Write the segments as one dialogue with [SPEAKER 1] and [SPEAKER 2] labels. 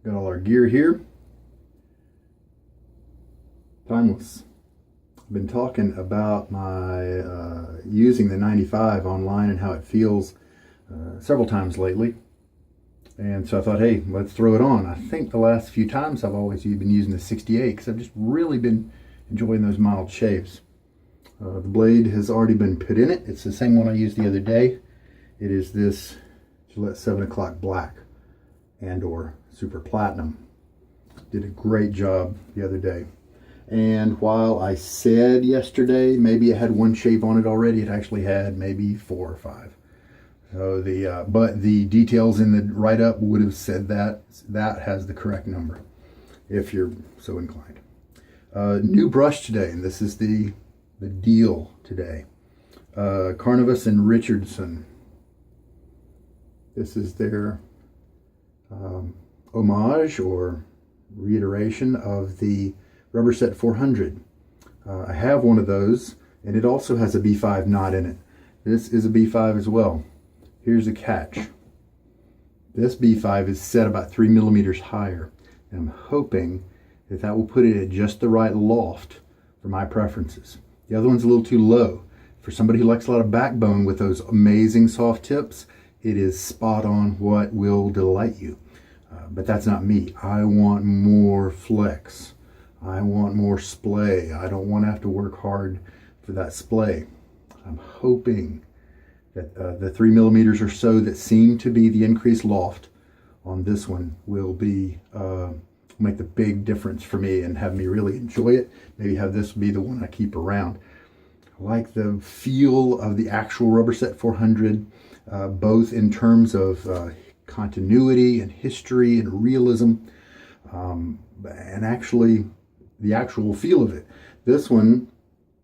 [SPEAKER 1] Got all our gear here. Timeless. I've been talking about my using the 95 online and how it feels several times lately. And so I thought, hey, let's throw it on. I think the last few times I've always been using the 68 because I've just really been enjoying those mild shapes. The blade has already been put in it. It's the same one I used the other day. It is this Gillette 7 o'clock black and or super platinum. Did a great job the other day. And while I said yesterday maybe it had one shave on it already, it actually had maybe 4 or 5. So but the details in the write-up would have said that has the correct number, if you're so inclined. New brush today, and this is the deal today. Carnavis and Richardson. This is their homage or reiteration of the Rubberset 400. I have one of those, and it also has a B5 knot in it. This is a B5 as well. Here's the catch. This B5 is set about 3 millimeters higher. And I'm hoping that will put it at just the right loft for my preferences. The other one's a little too low. For somebody who likes a lot of backbone with those amazing soft tips, it is spot on what will delight you. But that's not me. I want more flex. I want more splay. I don't want to have to work hard for that splay. I'm hoping that the 3 millimeters or so that seem to be the increased loft on this one will be make the big difference for me and have me really enjoy it. Maybe have this be the one I keep around. I like the feel of the actual Rubberset 400, both in terms of continuity and history and realism, and actually the actual feel of it. This one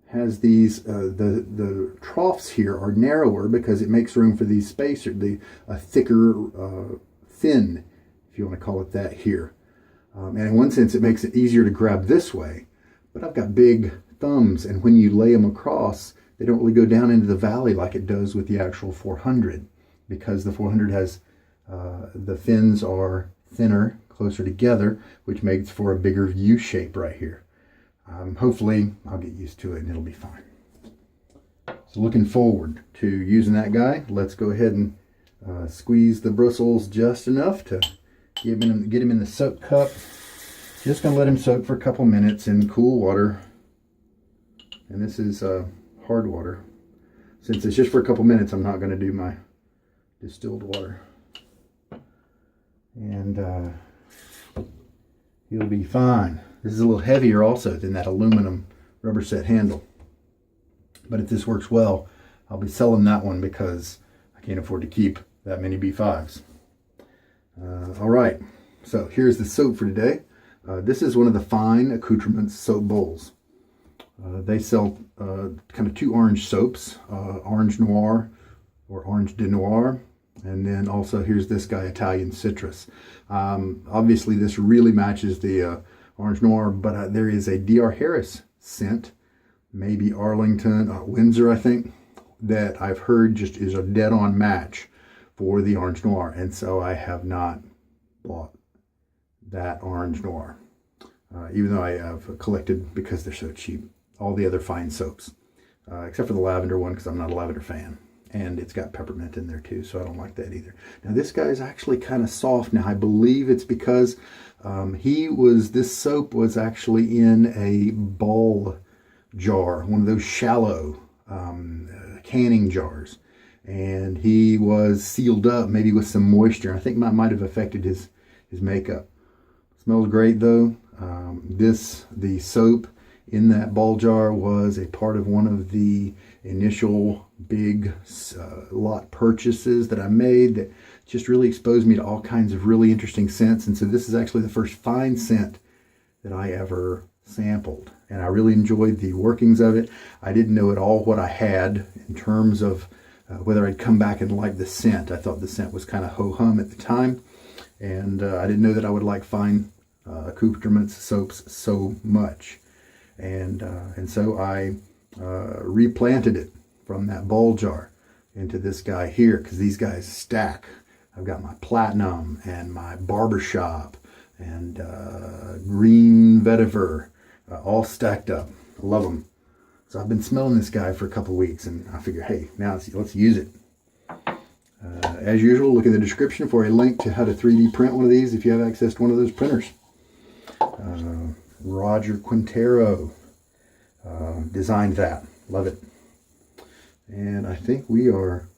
[SPEAKER 1] has these, the troughs here are narrower because it makes room for these spacers, a thicker, thin, if you want to call it that here. And in one sense, it makes it easier to grab this way, but I've got big thumbs, and when you lay them across, they don't really go down into the valley like it does with the actual 400, because the 400 has, the fins are thinner, closer together, which makes for a bigger U shape right here. Hopefully I'll get used to it and it'll be fine. So looking forward to using that guy. Let's go ahead and squeeze the bristles just enough to get him in the soak cup. Just gonna let him soak for a couple minutes in cool water. And this is hard water. Since it's just for a couple minutes, I'm not gonna do my distilled water. And he'll be fine. This is a little heavier also than that aluminum Rubberset handle. But if this works well, I'll be selling that one because I can't afford to keep that many B5s. All right, so here's the soap for today. This is one of the fine Accoutrements soap bowls. They sell kind of 2 orange soaps, Orange Noir or Orange de Noir. And then also here's this guy, Italian Citrus. Obviously this really matches the Orange Noir, but there is a D.R. Harris scent, maybe Arlington, Windsor I think, that I've heard just is a dead-on match for the Orange Noir. And so I have not bought that Orange Noir, even though I have collected, because they're so cheap, all the other fine soaps, except for the lavender one because I'm not a lavender fan. And it's got peppermint in there too, so I don't like that either. Now this guy is actually kind of soft. Now I believe it's because this soap was actually in a ball jar, one of those shallow canning jars. And he was sealed up, maybe with some moisture. I think that might have affected his makeup. Smells great though. The soap in that ball jar was a part of one of the initial big lot purchases that I made that just really exposed me to all kinds of really interesting scents. And so this is actually the first fine scent that I ever sampled. And I really enjoyed the workings of it. I didn't know at all what I had in terms of whether I'd come back and like the scent. I thought the scent was kind of ho-hum at the time. And I didn't know that I would like fine accoutrements soaps so much. And so I replanted it from that ball jar into this guy here, because these guys stack. I've got my platinum and my barbershop, and green vetiver, all stacked up. I love them. So I've been smelling this guy for a couple weeks, and I figure, hey, now let's use it. As usual, look in the description for a link to how to 3D print one of these if you have access to one of those printers. Roger Quintero designed that. Love it. And I think we are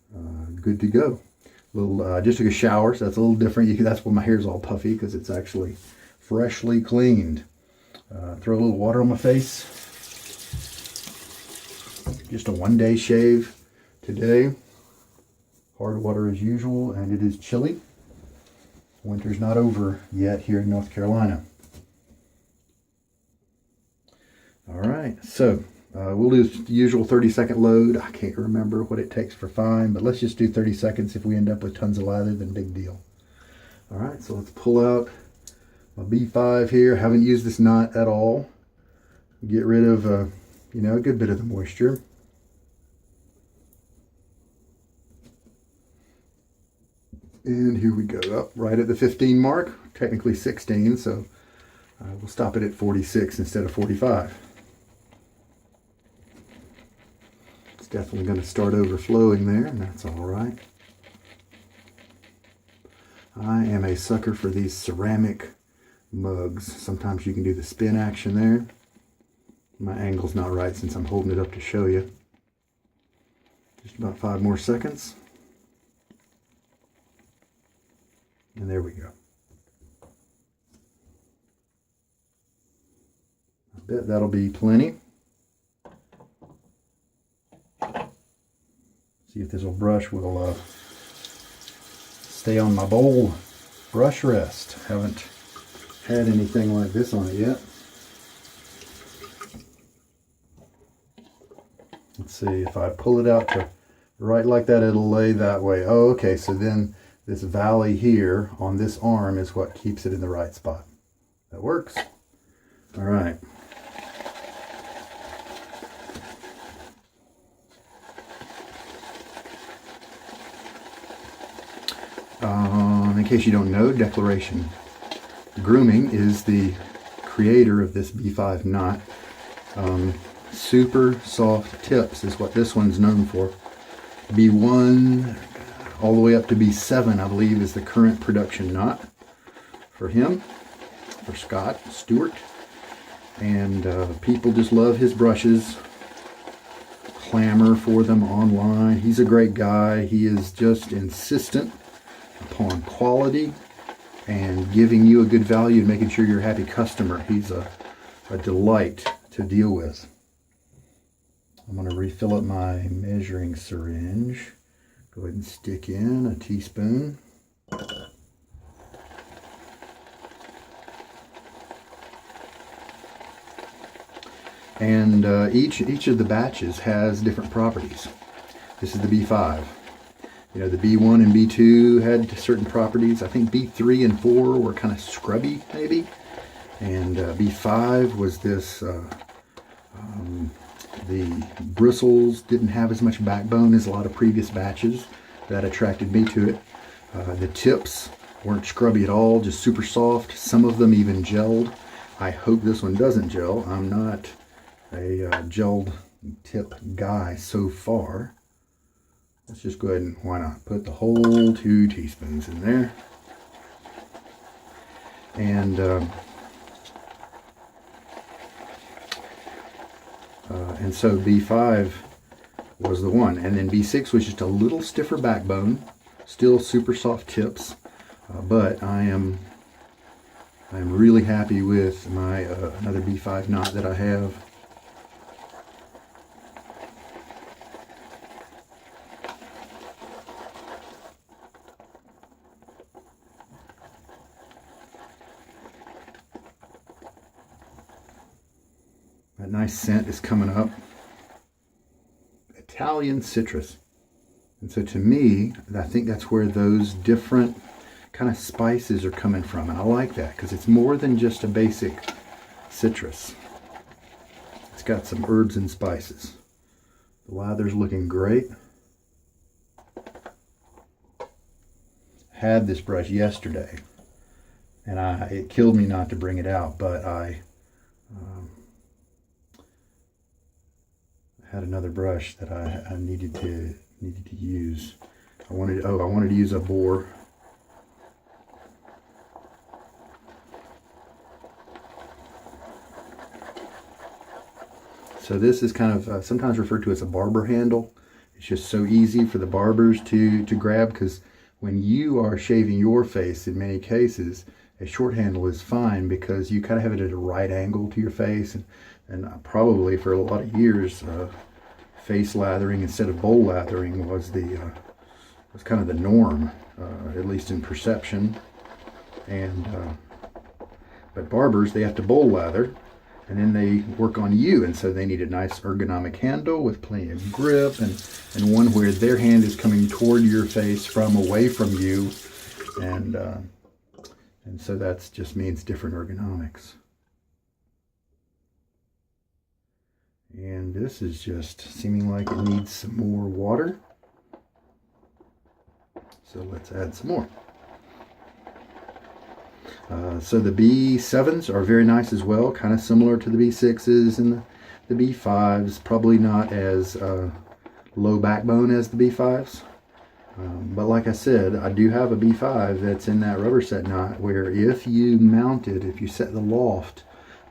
[SPEAKER 1] good to go. Just took a shower, so that's a little different. That's why my hair's all puffy, because it's actually freshly cleaned. Throw a little water on my face. Just a one-day shave today. Hard water as usual, and it is chilly. Winter's not over yet here in North Carolina. All right, so we'll do the usual 30-second load. I can't remember what it takes for fine, but let's just do 30 seconds. If we end up with tons of lather, then big deal. All right, so let's pull out my B5 here. Haven't used this knot at all. Get rid of, a good bit of the moisture. And here we go, up right at the 15 mark, technically 16, so we'll stop it at 46 instead of 45. It's definitely going to start overflowing there, and that's all right. I am a sucker for these ceramic mugs. Sometimes you can do the spin action there. My angle's not right since I'm holding it up to show you. Just about 5 more seconds. And there we go. I bet that'll be plenty. See if this little brush will stay on my bowl brush rest. Haven't had anything like this on it yet. Let's see, if I pull it out to right like that, it'll lay that way. Oh, okay, so then this valley here on this arm is what keeps it in the right spot. That works. All right. In case you don't know, Declaration Grooming is the creator of this B5 knot. Super soft tips is what this one's known for. B1 all the way up to B7, I believe, is the current production knot for him, for Scott Stewart. And people just love his brushes, clamor for them online. He's a great guy. He is just insistent upon quality and giving you a good value and making sure you're a happy customer. He's a delight to deal with. I'm going to refill up my measuring syringe. Go ahead and stick in a teaspoon. And each of the batches has different properties. This is the B5. You know, the B1 and B2 had certain properties. I think B3 and 4 were kind of scrubby, maybe. And B5 was this, the bristles didn't have as much backbone as a lot of previous batches. That attracted me to it. The tips weren't scrubby at all, just super soft. Some of them even gelled. I hope this one doesn't gel. I'm not a gelled tip guy so far. Let's just go ahead and, why not, put the whole 2 teaspoons in there. And so B5 was the one, and then B6 was just a little stiffer backbone, still super soft tips, but I am really happy with my another B5 knot that I have. That nice scent is coming up. Italian citrus. And so to me, I think that's where those different kind of spices are coming from. And I like that because it's more than just a basic citrus. It's got some herbs and spices. The lather's looking great. Had this brush yesterday. and it killed me not to bring it out, but I had another brush that I needed to use. I wanted to use a boar. So this is kind of sometimes referred to as a barber handle. It's just so easy for the barbers to grab, because when you are shaving your face, in many cases, a short handle is fine because you kind of have it at a right angle to your face, and probably for a lot of years, face lathering instead of bowl lathering was kind of the norm, at least in perception. And but barbers, they have to bowl lather, and then they work on you, and so they need a nice ergonomic handle with plenty of grip, and one where their hand is coming toward your face from away from you, and so that just means different ergonomics. And this is just seeming like it needs some more water, so let's add some more. So the B7s are very nice as well, kind of similar to the B6s and the B5s, probably not as low backbone as the B5s. But like I said, I do have a B5 that's in that Rubberset knot where if you mount it, if you set the loft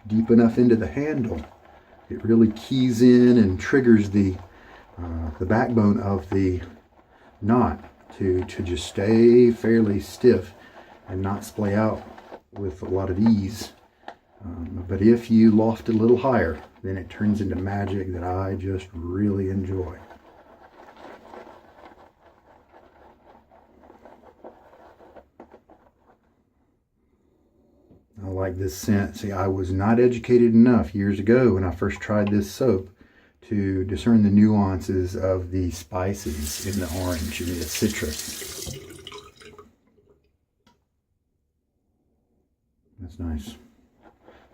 [SPEAKER 1] deep enough into the handle, it really keys in and triggers the backbone of the knot to just stay fairly stiff and not splay out with a lot of ease. But if you loft a little higher, then it turns into magic that I just really enjoy. I like this scent. See, I was not educated enough years ago when I first tried this soap to discern the nuances of the spices in the orange and the citrus. That's nice.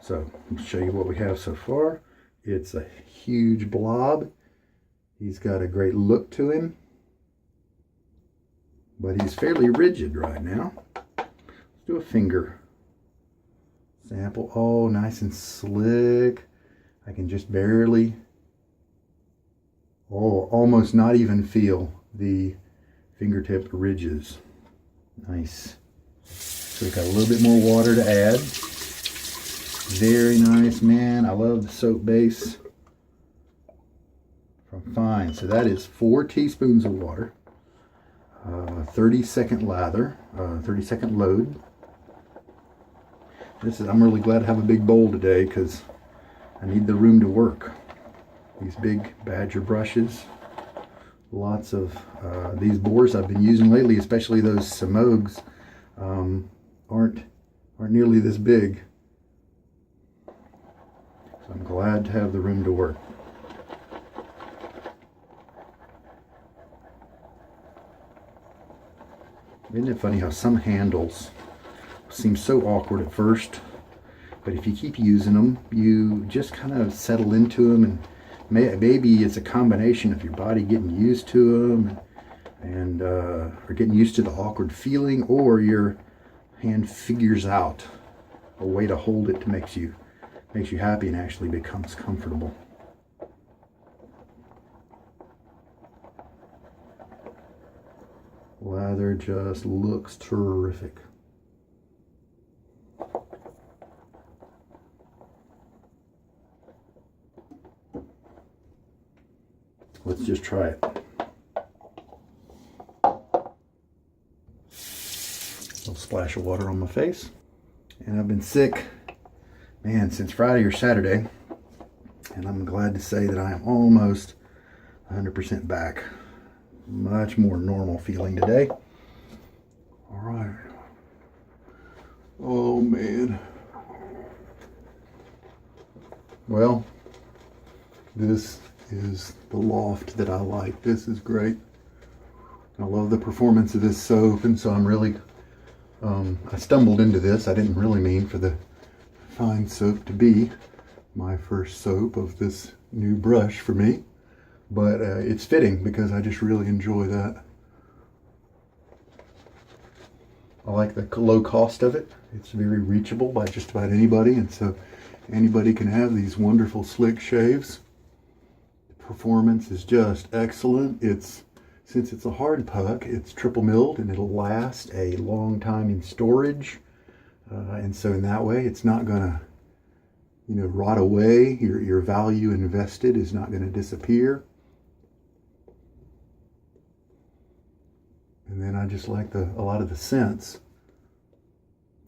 [SPEAKER 1] So, I'll show you what we have so far. It's a huge blob. He's got a great look to him, but he's fairly rigid right now. Let's do a finger sample. Oh, nice and slick. I can just barely, almost not even feel the fingertip ridges. Nice. So we've got a little bit more water to add. Very nice, man. I love the soap base from Fine. So that is 4 teaspoons of water, 30-second lather, 30-second load. I'm really glad to have a big bowl today because I need the room to work. These big Badger brushes. Lots of these boars I've been using lately, especially those Samogs, aren't nearly this big. So I'm glad to have the room to work. Isn't it funny how some handles seem so awkward at first, but if you keep using them, you just kind of settle into them, and maybe it's a combination of your body getting used to them and or getting used to the awkward feeling, or your hand figures out a way to hold it that makes you happy and actually becomes comfortable. Lather just looks terrific. Let's just try it. A little splash of water on my face. And I've been sick, man, since Friday or Saturday. And I'm glad to say that I am almost 100% back. Much more normal feeling today. All right. Oh, man. Well, this is the loft that I like. This is great. I love the performance of this soap, and so I'm really, I stumbled into this. I didn't really mean for the Fine soap to be my first soap of this new brush for me, but it's fitting because I just really enjoy that. I like the low cost of it. It's very reachable by just about anybody, and so anybody can have these wonderful slick shaves. The performance is just excellent. Since it's a hard puck, it's triple milled and it'll last a long time in storage. And so in that way, it's not gonna, rot away. Your value invested is not gonna disappear. And then I just like a lot of the scents.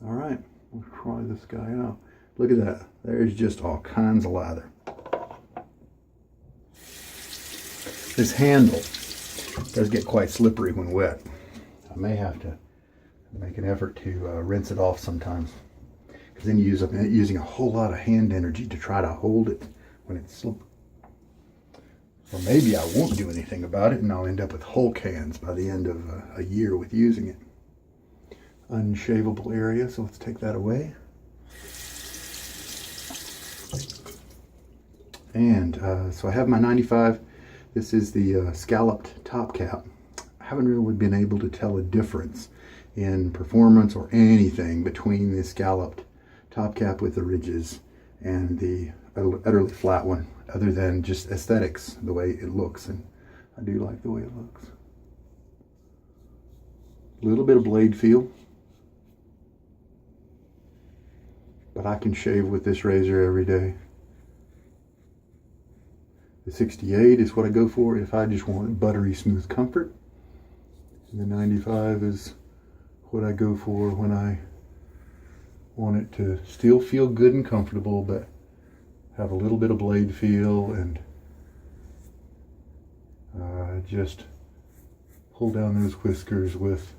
[SPEAKER 1] All right, let's try this guy out. Look at that. There's just all kinds of lather. This handle does get quite slippery when wet. I may have to make an effort to rinse it off sometimes, because then you use up using a whole lot of hand energy to try to hold it when it's slippery. Or maybe I won't do anything about it and I'll end up with Hulk hands by the end of a year with using it. Unshavable area, so let's take that away. And so I have my 95. This is the scalloped top cap. I haven't really been able to tell a difference in performance or anything between the scalloped top cap with the ridges and the utterly flat one, other than just aesthetics, the way it looks, and I do like the way it looks. A little bit of blade feel, but I can shave with this razor every day. The 68 is what I go for if I just want buttery smooth comfort, and the 95 is what I go for when I want it to still feel good and comfortable, but have a little bit of blade feel, and just pull down those whiskers with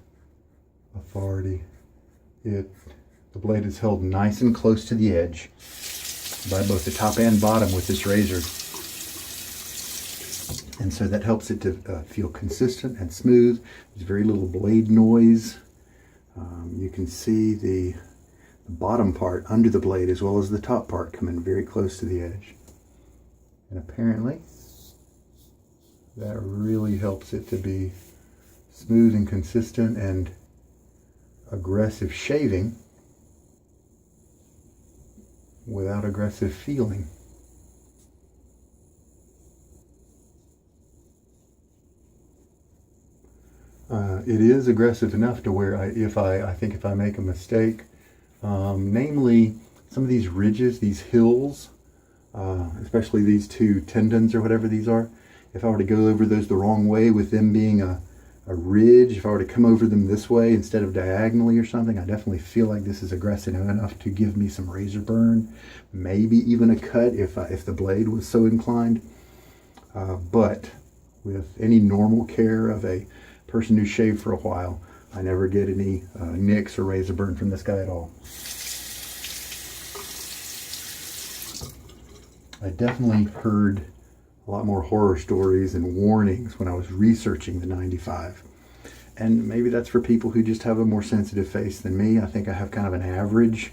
[SPEAKER 1] authority. The blade is held nice and close to the edge by both the top and bottom with this razor, and so that helps it to feel consistent and smooth. There's very little blade noise. You can see the bottom part under the blade as well as the top part come in very close to the edge. And apparently that really helps it to be smooth and consistent and aggressive shaving without aggressive feeling. It is aggressive enough to where I think if I make a mistake, namely some of these ridges, these hills, especially these two tendons or whatever these are, if I were to go over those the wrong way with them being a ridge, if I were to come over them this way instead of diagonally or something, I definitely feel like this is aggressive enough to give me some razor burn, maybe even a cut if the blade was so inclined. But with any normal care of a person who's shaved for a while, I never get any nicks or razor burn from this guy at all. I definitely heard a lot more horror stories and warnings when I was researching the 95. And maybe that's for people who just have a more sensitive face than me. I think I have kind of an average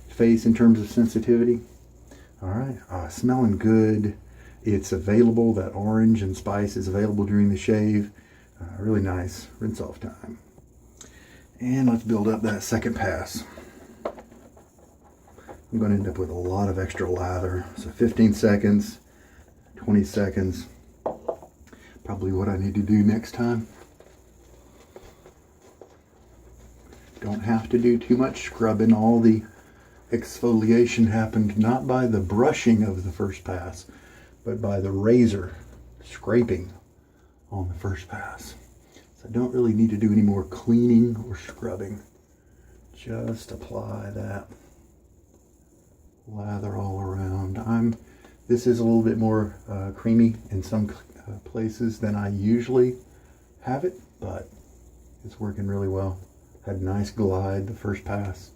[SPEAKER 1] face in terms of sensitivity. All right, smelling good. It's available, that orange and spice is available during the shave. Really nice rinse off time. And let's build up that second pass. I'm going to end up with a lot of extra lather. So 15 seconds, 20 seconds. Probably what I need to do next time. Don't have to do too much scrubbing. All the exfoliation happened not by the brushing of the first pass, but by the razor scraping on the first pass. So I don't really need to do any more cleaning or scrubbing. Just apply that lather all around. This is a little bit more creamy in some places than I usually have it, but it's working really well. Had a nice glide the first pass.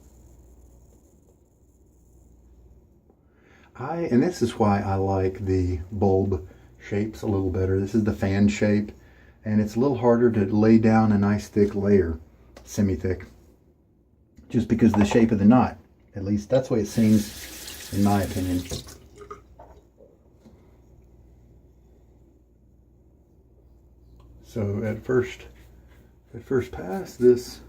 [SPEAKER 1] And this is why I like the bulb shapes a little better. This is the fan shape, and it's a little harder to lay down a nice thick layer, semi-thick, just because of the shape of the knot. At least that's the way it seems, in my opinion. So at first pass, this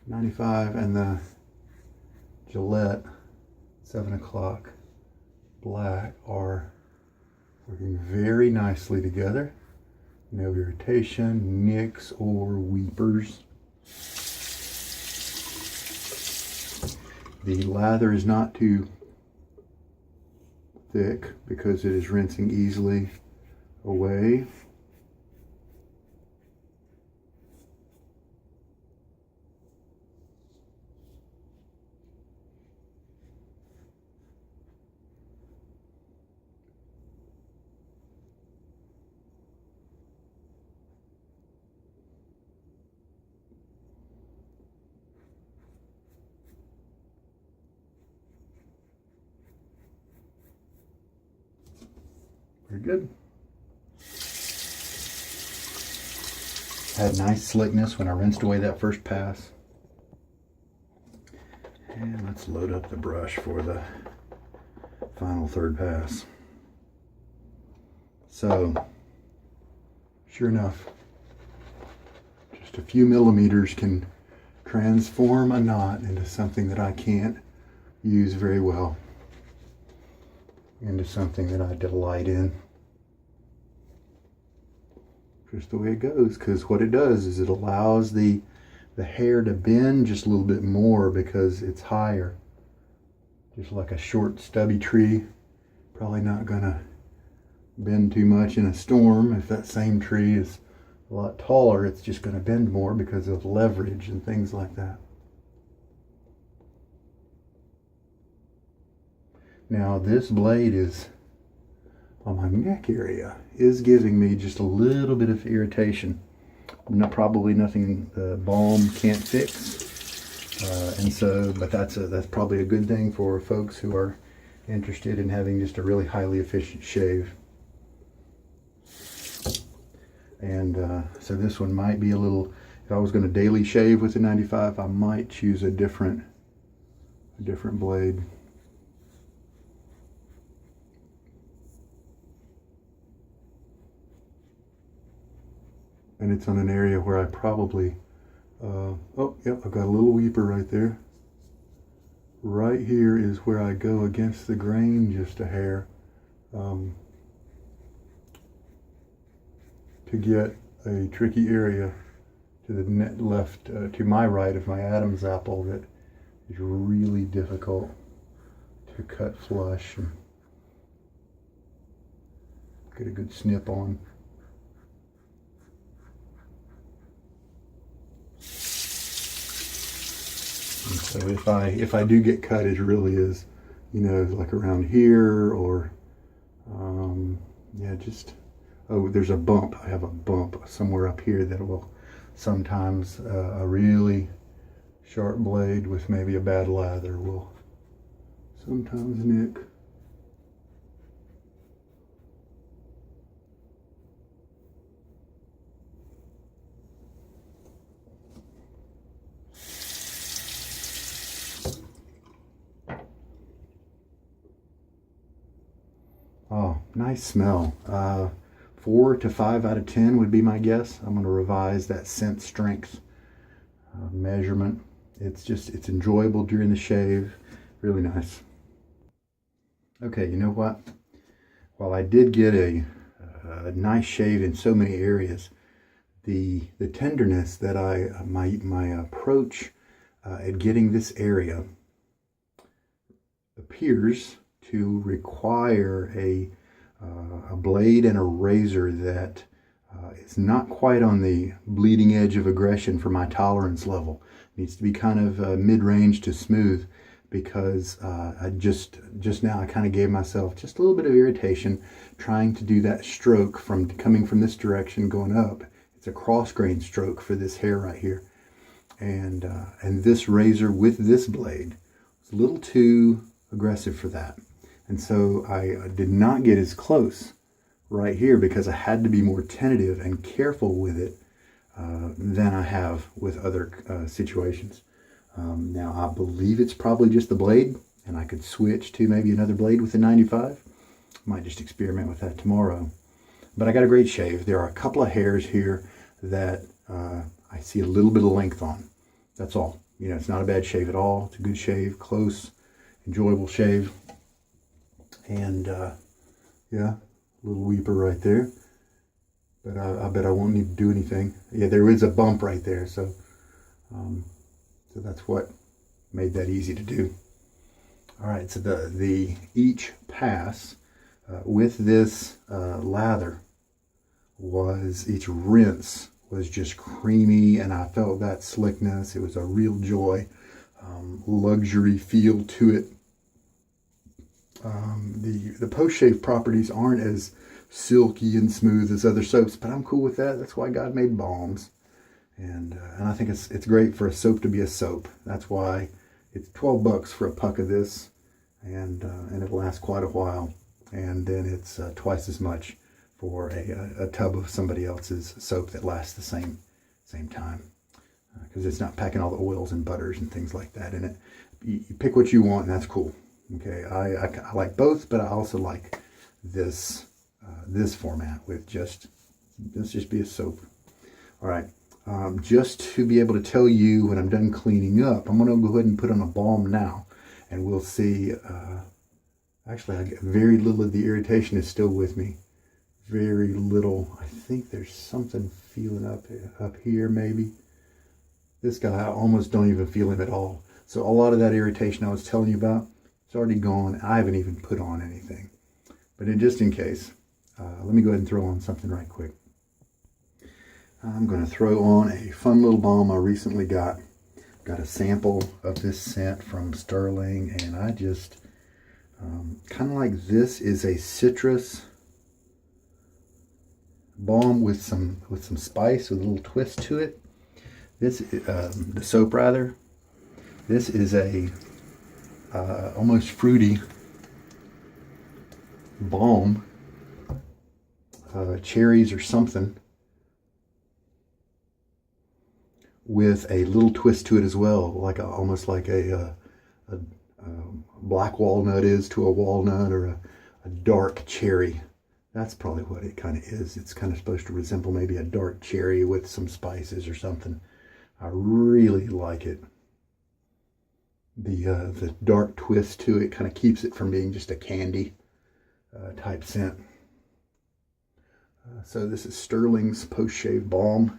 [SPEAKER 1] 95 and the Gillette 7 o'clock black are working very nicely together. No irritation, nicks, or weepers. The lather is not too thick because it is rinsing easily away. Very good. Had nice slickness when I rinsed away that first pass. And let's load up the brush for the final third pass. So, sure enough, just a few millimeters can transform a knot into something that I can't use very well, into something that I delight in. Just the way it goes, because what it does is it allows the hair to bend just a little bit more because it's higher. Just like a short stubby tree, probably not gonna bend too much in a storm. If that same tree is a lot taller, it's just gonna bend more because of leverage and things like that. Now this blade is on my neck area, is giving me just a little bit of irritation. Probably nothing the balm can't fix, and so, but that's probably a good thing for folks who are interested in having just a really highly efficient shave. And so this one might be a little. If I was going to daily shave with the 95, I might choose a different blade. And it's on an area where I probably, oh, yep, I've got a little weeper right there. Right here is where I go against the grain just a hair to get a tricky area to the net left, to my right of my Adam's apple that is really difficult to cut flush and get a good snip on. And so if I do get cut, it really is, you know, like around here or, yeah, just, oh, there's a bump. I have a bump somewhere up here that will sometimes, a really sharp blade with maybe a bad lather will sometimes nick. Oh, nice smell. 4 to 5 out of 10 would be my guess. I'm going to revise that scent strength measurement. It's enjoyable during the shave. Really nice. Okay, you know what? While I did get a nice shave in so many areas, the tenderness that my approach at getting this area appears to require a blade and a razor that is not quite on the bleeding edge of aggression for my tolerance level. It needs to be kind of mid-range to smooth, because I just now I kind of gave myself just a little bit of irritation trying to do that stroke from coming from this direction going up. It's a cross grain stroke for this hair right here, and this razor with this blade was a little too aggressive for that. And so I did not get as close right here because I had to be more tentative and careful with it than I have with other situations. Now I believe it's probably just the blade, and I could switch to maybe another blade with the 95. Might just experiment with that tomorrow. But I got a great shave. There are a couple of hairs here that I see a little bit of length on. That's all. you know, it's not a bad shave at all. It's a good shave, close, enjoyable shave. And yeah, little weeper right there. But I bet I won't need to do anything. Yeah, there is a bump right there, so that's what made that easy to do. All right, so the each pass with this lather each rinse was just creamy, and I felt that slickness. It was a real joy, luxury feel to it. The post-shave properties aren't as silky and smooth as other soaps, but I'm cool with that. That's why God made balms, and I think it's great for a soap to be a soap. That's why it's $12 for a puck of this, and it'll last quite a while. And then it's twice as much for a tub of somebody else's soap that lasts the same time, because it's not packing all the oils and butters and things like that in it. You pick what you want, and that's cool. Okay, I like both, but I also like this format with let's just be a soap. All right, just to be able to tell you when I'm done cleaning up, I'm going to go ahead and put on a balm now, and we'll see. Actually, very little of the irritation is still with me. Very little. I think there's something feeling up here maybe. This guy, I almost don't even feel him at all. So a lot of that irritation I was telling you about, it's already gone. I haven't even put on anything. But just in case, let me go ahead and throw on something right quick. I'm going to throw on a fun little balm I recently got. Got a sample of this scent from Stirling, and I just kind of like this is a citrus balm with some spice, with a little twist to it. This the soap rather. This is a almost fruity balm, cherries or something, with a little twist to it as well, like almost like a black walnut is to a walnut, or a dark cherry. That's probably what it kind of is. It's kind of supposed to resemble maybe a dark cherry with some spices or something. I really like it. The dark twist to it kind of keeps it from being just a candy type scent. So this is Stirling's post-shave balm.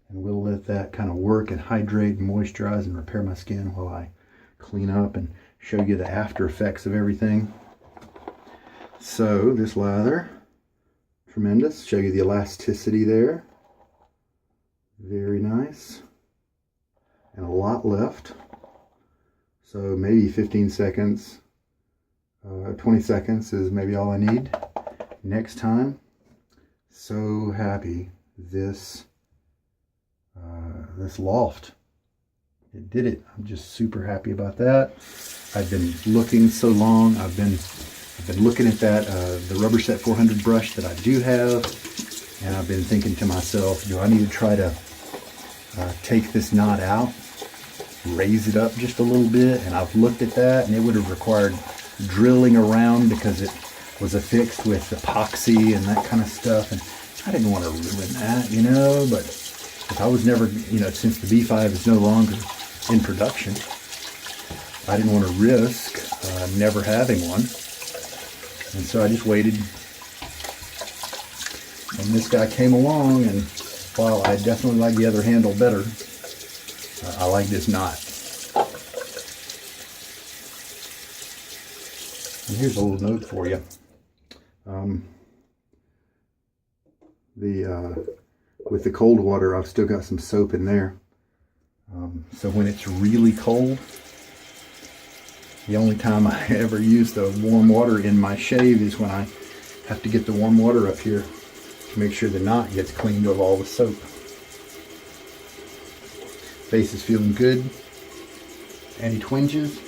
[SPEAKER 1] And we'll let that kind of work and hydrate and moisturize and repair my skin while I clean up and show you the after effects of everything. So this lather, tremendous. Show you the elasticity there. Very nice. And a lot left. So maybe 15 seconds, 20 seconds is maybe all I need. Next time, so happy this loft. It did it. I'm just super happy about that. I've been looking so long. I've been looking at that the Rubberset 400 brush that I do have, and I've been thinking to myself, do I need to try to take this knot out, raise it up just a little bit? And I've looked at that, and it would have required drilling around because it was affixed with epoxy and that kind of stuff, and I didn't want to ruin that, you know. But if I was never, you know, since the B5 is no longer in production, I didn't want to risk never having one. And so I just waited. And this guy came along, and while I definitely like the other handle better, I like this knot. And here's a little note for you. With the cold water, I've still got some soap in there. So when it's really cold, the only time I ever use the warm water in my shave is when I have to get the warm water up here to make sure the knot gets cleaned of all the soap. Face is feeling good. Any twinges?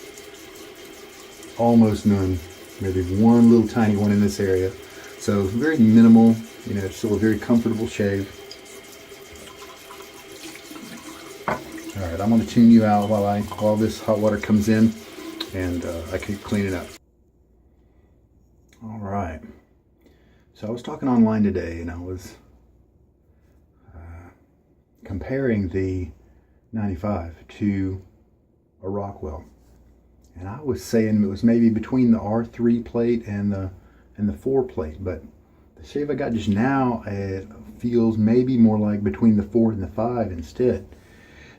[SPEAKER 1] Almost none. Maybe one little tiny one in this area. So very minimal, you know, still a very comfortable shave. All right, I'm going to tune you out while this hot water comes in, and I can clean it up. All right. So I was talking online today, and I was comparing the 95 to a Rockwell. And I was saying it was maybe between the R3 plate and the 4 plate, but the shave I got just now, it feels maybe more like between the 4 and the 5 instead.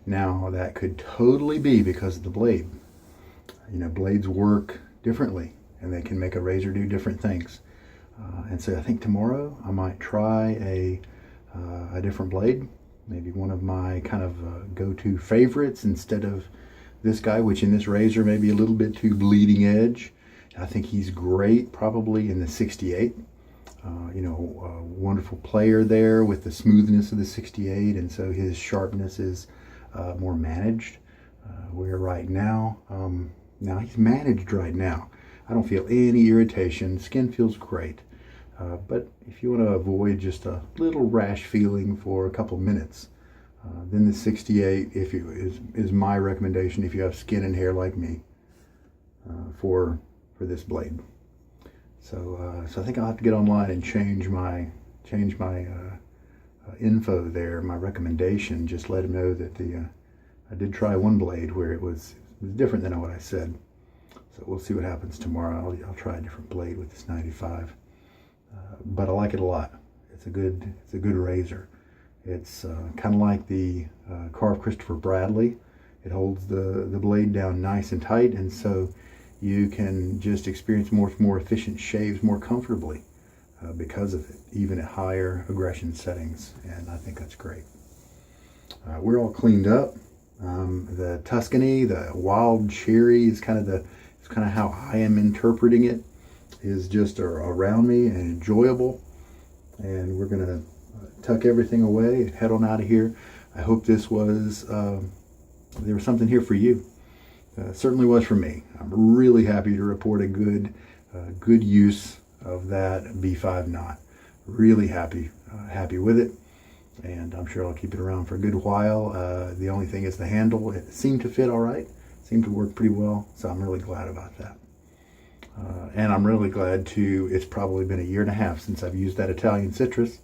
[SPEAKER 1] Now that could totally be because of the blade. You know, blades work differently and they can make a razor do different things. And so I think tomorrow I might try a different blade, maybe one of my kind of go-to favorites instead of this guy, which in this razor may be a little bit too bleeding edge. I think he's great probably in the 68. You know, a wonderful player there with the smoothness of the 68, and so his sharpness is more managed. Where right now, now he's managed right now. I don't feel any irritation. Skin feels great. But if you want to avoid just a little rash feeling for a couple minutes, then the 68 is my recommendation if you have skin and hair like me for this blade. So I think I'll have to get online and change my info there, my recommendation. Just let him know that I did try one blade where it was different than what I said. So we'll see what happens tomorrow. I'll try a different blade with this 95. But I like it a lot. It's a good razor. It's kind of like the carved Christopher Bradley. It holds the blade down nice and tight, and so you can just experience more efficient shaves more comfortably because of it, even at higher aggression settings. And I think that's great. We're all cleaned up. The Tuscany, the wild cherry is kind of how I am interpreting it. Is just around me and enjoyable, and we're gonna tuck everything away, head on out of here. I hope this was there was something here for you. Certainly was for me. I'm really happy to report a good use of that B5 knot. Really happy with it, and I'm sure I'll keep it around for a good while. The only thing is the handle. It seemed to fit all right, seemed to work pretty well, so I'm really glad about that. And I'm really glad it's probably been 1.5 years since I've used that Italian citrus.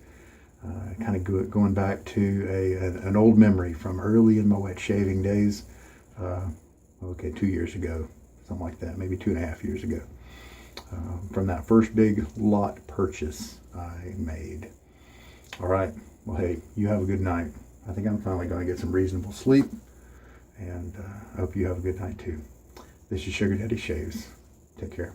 [SPEAKER 1] Kind of going back to an old memory from early in my wet shaving days. Okay, 2 years ago, something like that, maybe 2.5 years ago. From that first big lot purchase I made. All right, well, hey, you have a good night. I think I'm finally going to get some reasonable sleep, and I hope you have a good night too. This is Sugar Daddy Shaves. Take care.